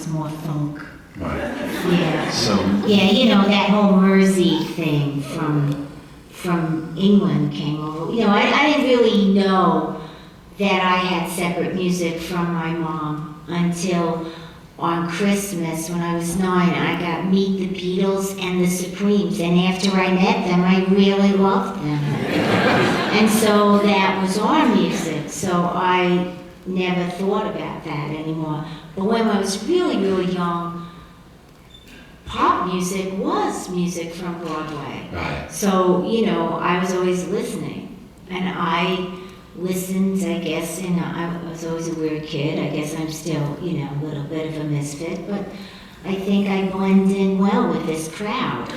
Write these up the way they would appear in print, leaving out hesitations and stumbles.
more folk. Right. Yeah. So. Yeah, you know, that whole Mersey thing from England came over. You know, I didn't really know that I had separate music from my mom until on Christmas when I was 9. I got Meet the Beatles and the Supremes, and after I met them, I really loved them. And so that was our music, so I never thought about that anymore. But when I was really, really young, pop music was music from Broadway. Right. So, you know, I was always listening. And I listened, I guess, you know, I was always a weird kid. I guess I'm still, you know, a little bit of a misfit, but I think I blend in well with this crowd.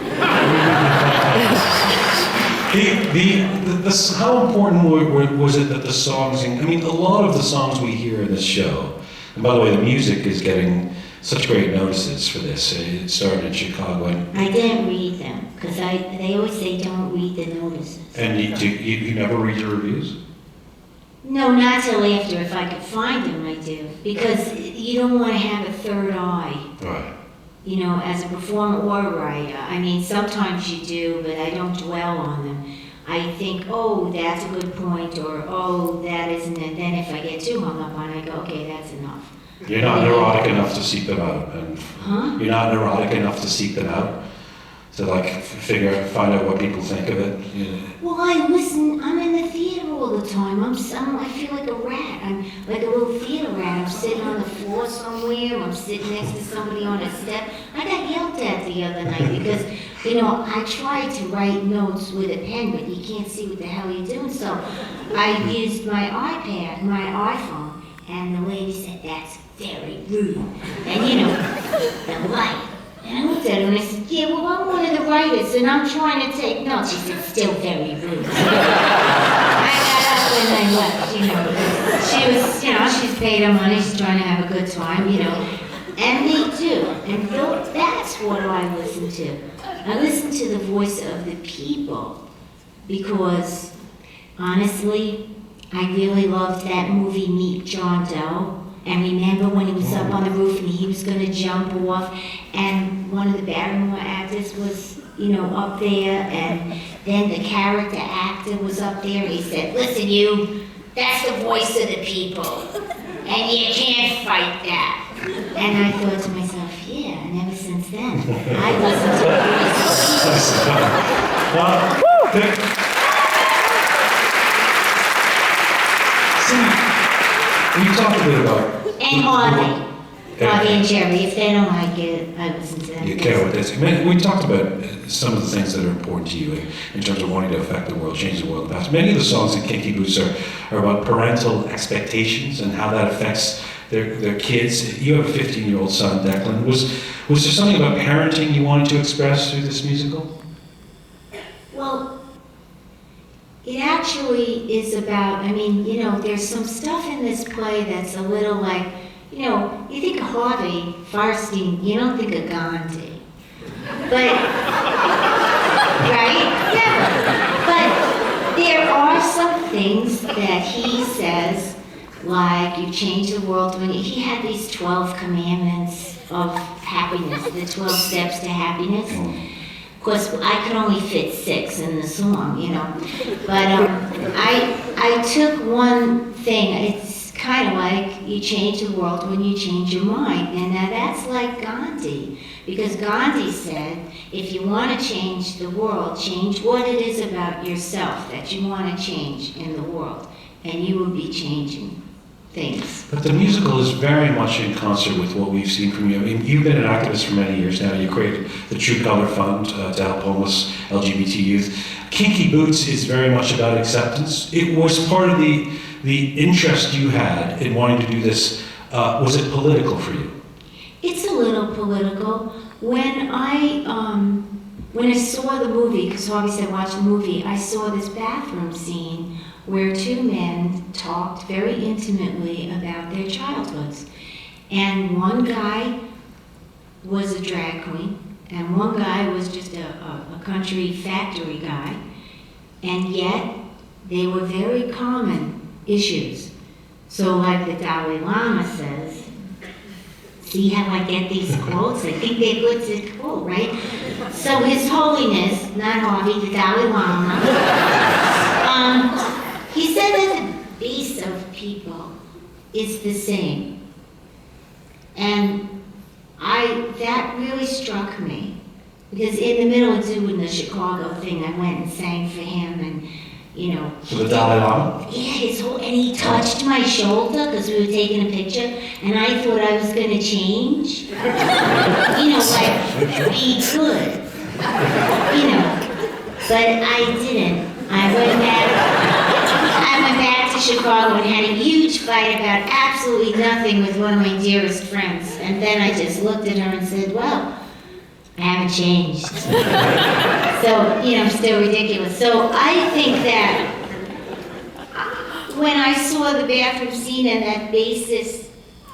How important was it that the songs, I mean, a lot of the songs we hear in this show, and by the way, the music is getting such great notices for this. It started in Chicago. I didn't read them, because they always say don't read the notices. And you never read your reviews? No, not till after. If I could find them, I do. Because you don't want to have a third eye. Right. You know, as a performer or a writer. I mean, sometimes you do, but I don't dwell on them. I think, oh, that's a good point, or oh, that isn't it. Then if I get too hung up on it, I go, okay, that's enough. You're not neurotic enough to seek them out, and you're not neurotic enough to seek them out, to like find out what people think of it. Yeah. Well, I listen. I'm in the theater all the time. I feel like a rat. I'm like a little theater rat. I'm sitting on the floor somewhere. I'm sitting next to somebody on a step. I got yelled at the other night because, you know, I tried to write notes with a pen, but you can't see what the hell you're doing. So I used my iPad, my iPhone, and the lady said, "That's very rude." And you know, the light. And I looked at her and I said, "Yeah, well, I'm one of the writers and I'm trying to take notes." She said, "Still very rude." I got up and I left, you know. She was, you know, she's paid her money, she's trying to have a good time, you know. And they do. And that's what I listen to. I listen to the voice of the people because, honestly, I really loved that movie, Meet John Doe. And remember when he was up on the roof and he was going to jump off, and one of the Barrymore actors was, you know, up there, and then the character actor was up there. He said, "Listen, you, that's the voice of the people, and you can't fight that." And I thought to myself, yeah, and ever since then, I listen to the voice of people. You talked a bit about... And Harvey and Jerry, if they don't like it, I listen to them. You care what they say. We talked about some of the things that are important to you in terms of wanting to affect the world, change the world. Many of the songs in Kinky Boots are about parental expectations and how that affects their kids. You have a 15-year-old son, Declan. Was there something about parenting you wanted to express through this musical? Well, it actually is about, I mean, you know, there's some stuff in this play that's a little like, you know, you think of Harvey Firestein, you don't think of Gandhi. But, right? Never. But there are some things that he says, like you change the world when he had these 12 commandments of happiness, the 12 steps to happiness. Of course, I could only fit 6 in the song, you know. But I took one thing. It's kind of like you change the world when you change your mind. And now that's like Gandhi. Because Gandhi said, if you want to change the world, change what it is about yourself that you want to change in the world. And you will be changing things. But the musical is very much in concert with what we've seen from you. I mean, you've been an activist for many years now. You created the True Color Fund to help homeless LGBT youth. Kinky Boots is very much about acceptance. It was part of the interest you had in wanting to do this. Was it political for you? It's a little political. When I saw the movie, because Harvey said watch the movie, I saw this bathroom scene where 2 men talked very intimately about their childhoods. And one guy was a drag queen, and one guy was just a country factory guy, and yet they were very common issues. So like the Dalai Lama says, See how I get these quotes? I think they're good to quote, right? So His Holiness, not Harvey, the Dalai Lama, he said that the base of people is the same. And that really struck me. Because in the middle of doing the Chicago thing, I went and sang for him, and For the Dalai Lama? Yeah, and he touched my shoulder because we were taking a picture, and I thought I was gonna change. Like be good. But I didn't. I went back to Chicago and had a huge fight about absolutely nothing with one of my dearest friends. And then I just looked at her and said, well, I haven't changed. So, I'm still ridiculous. So I think that when I saw the bathroom scene and that basis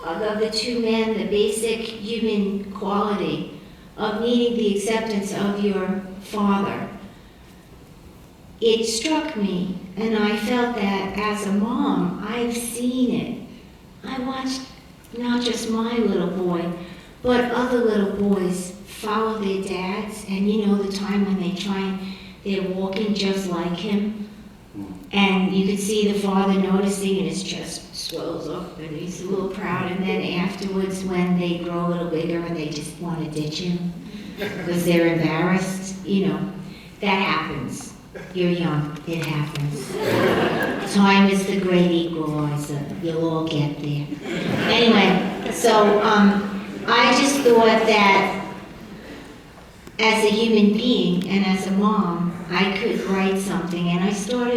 of the two men, the basic human quality of needing the acceptance of your father, it struck me, and I felt that as a mom, I've seen it. I watched not just my little boy, but other little boys follow their dads, and the time when they're walking just like him, and you could see the father noticing, and his chest swells up, and he's a little proud, and then afterwards when they grow a little bigger and they just want to ditch him because they're embarrassed, that happens. You're young, it happens. Time is the great equalizer. You'll all get there. Anyway, so I just thought that as a human being and as a mom, I could write something, and I started